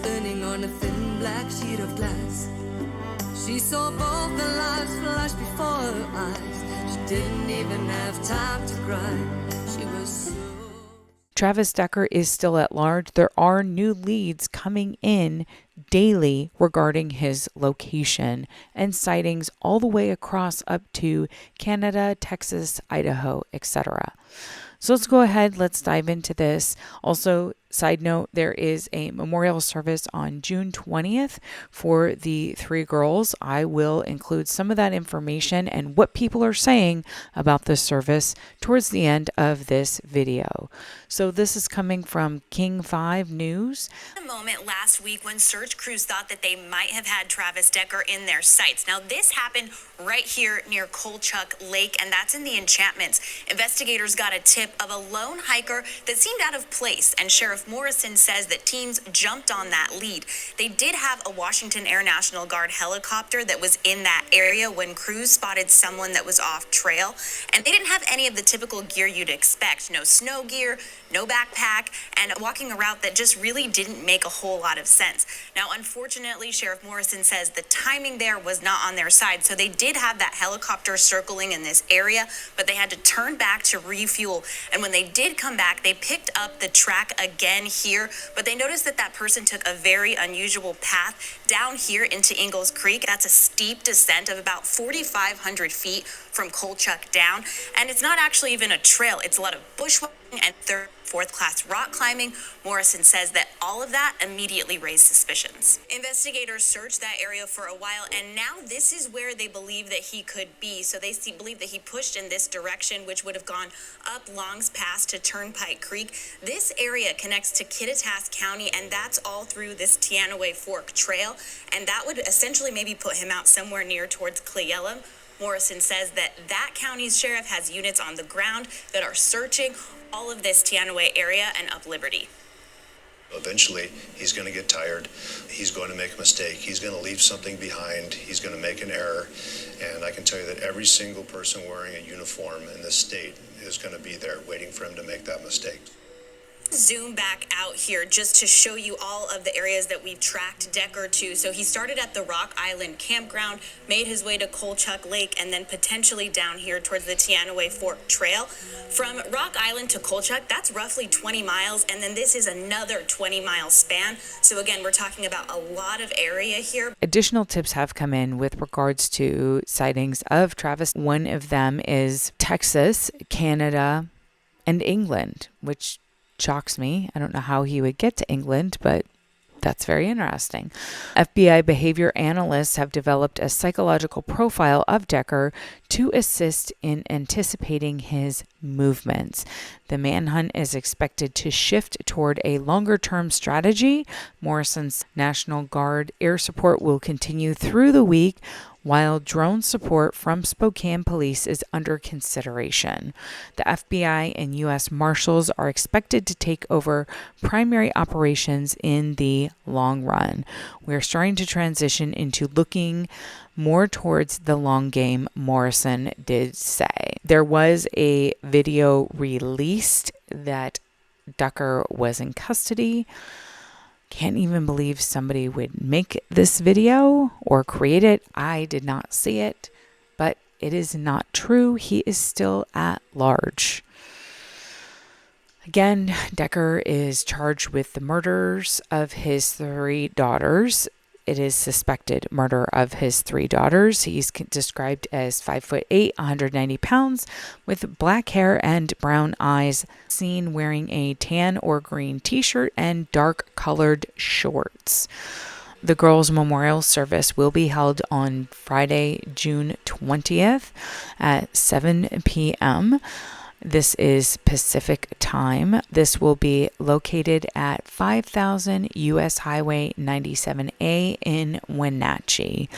turning on a thin black sheet of glass. She saw both the lives flash before her eyes. She didn't even have time to cry. She was so... Travis Decker is still at large. There are new leads coming in daily regarding his location and sightings all the way across up to Canada, Texas, Idaho, etc. So let's go ahead. Let's dive into this. Also, side note, there is a memorial service on June 20th for the three girls. I will include some of that information and what people are saying about this service towards the end of this video. So this is coming from King 5 News. A moment last week when search crews thought that they might have had Travis Decker in their sights. Now this happened right here near Colchuck Lake, and that's in the Enchantments. Investigators got a tip of a lone hiker that seemed out of place, and Sheriff Morrison says that teams jumped on that lead. They did have a Washington Air National Guard helicopter that was in that area when crews spotted someone that was off trail, and they didn't have any of the typical gear you'd expect. No snow gear, no backpack, and walking a route that just really didn't make a whole lot of sense. Now, unfortunately, Sheriff Morrison says the timing there was not on their side, so they did have that helicopter circling in this area, but they had to turn back to refuel. And when they did come back, they picked up the track again here, but they noticed that that person took a very unusual path down here into Ingalls Creek. That's a steep descent of about 4,500 feet from Colchuck down, and it's not actually even a trail. It's a lot of bushwhacking and fourth-class rock climbing. Morrison says that all of that immediately raised suspicions. Investigators searched that area for a while, and now this is where they believe that he could be. So they believe that he pushed in this direction, which would have gone up Longs Pass to Turnpike Creek. This area connects to Kittitas County, and that's all through this Teanaway Fork Trail, and that would essentially maybe put him out somewhere near towards Cle Elum. Morrison says that that county's sheriff has units on the ground that are searching all of this Teanaway area and up Liberty. Eventually, he's going to get tired. He's going to make a mistake. He's going to leave something behind. He's going to make an error. And I can tell you that every single person wearing a uniform in this state is going to be there waiting for him to make that mistake. Zoom back out here just to show you all of the areas that we've tracked Decker to. So he started at the Rock Island campground, made his way to Colchuck Lake, and then potentially down here towards the Teanaway Fork Trail. From Rock Island to Colchuck, that's roughly 20 miles, and then this is another 20-mile span. So again, we're talking about a lot of area here. Additional tips have come in with regards to sightings of Travis. One of them is Texas, Canada, and England, which shocks me. I don't know how he would get to England, but that's very interesting. FBI behavior analysts have developed a psychological profile of Decker to assist in anticipating his movements. The manhunt is expected to shift toward a longer-term strategy. Morrison's National Guard air support will continue through the week, while drone support from Spokane Police is under consideration. The FBI and U.S. Marshals are expected to take over primary operations in the long run. We're starting to transition into looking more towards the long game, Morrison did say. There was a video released that Decker was in custody. Can't even believe somebody would make this video or create it. I did not see it, but it is not true. He is still at large. Again, Decker is charged with the murders of his three daughters. It is suspected murder of his three daughters. He's described as 5'8", 190 pounds, with black hair and brown eyes, seen wearing a tan or green t-shirt and dark colored shorts. The girls' memorial service will be held on Friday, June 20th at 7 p.m. This is Pacific time. This will be located at 5000 U.S. Highway 97A in Wenatchee.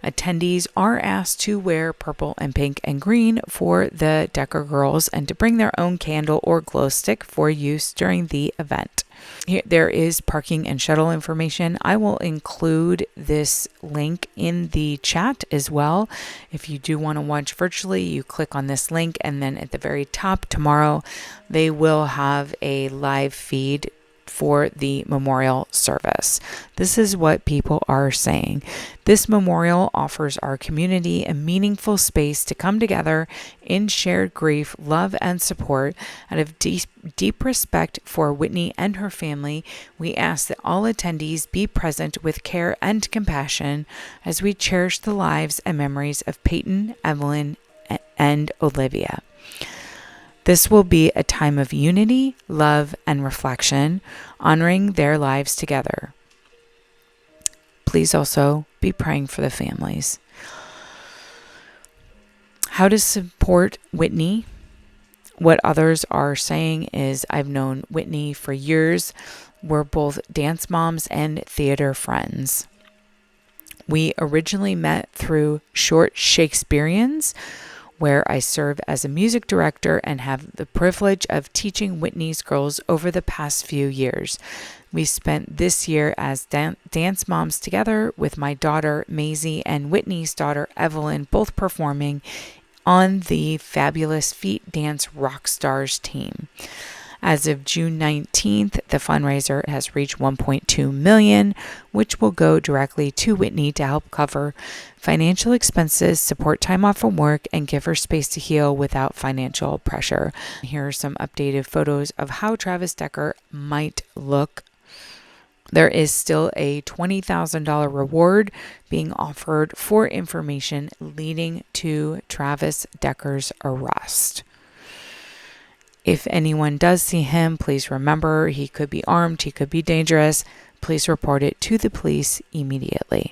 Attendees are asked to wear purple and pink and green for the Decker girls and to bring their own candle or glow stick for use during the event. Here, there is parking and shuttle information. I will include this link in the chat as well. If you do want to watch virtually, you click on this link, and then at the very top tomorrow, they will have a live feed for the memorial service. This is what people are saying. This memorial offers our community a meaningful space to come together in shared grief, love, and support. Out of deep respect for Whitney and her family, we ask that all attendees be present with care and compassion as we cherish the lives and memories of Peyton, Evelyn, and Olivia. This will be a time of unity, love, and reflection, honoring their lives together. Please also be praying for the families. How to support Whitney? What others are saying is, I've known Whitney for years. We're both dance moms and theater friends. We originally met through Short Shakespeareans, where I serve as a music director and have the privilege of teaching Whitney's girls over the past few years. We spent this year as dance moms together with my daughter Maisie and Whitney's daughter Evelyn, both performing on the Fabulous Feet Dance Rockstars team. As of June 19th, the fundraiser has reached $1.2 million, which will go directly to Whitney to help cover financial expenses, support time off from work, and give her space to heal without financial pressure. Here are some updated photos of how Travis Decker might look. There is still a $20,000 reward being offered for information leading to Travis Decker's arrest. If anyone does see him, please remember he could be armed, he could be dangerous. Please report it to the police immediately.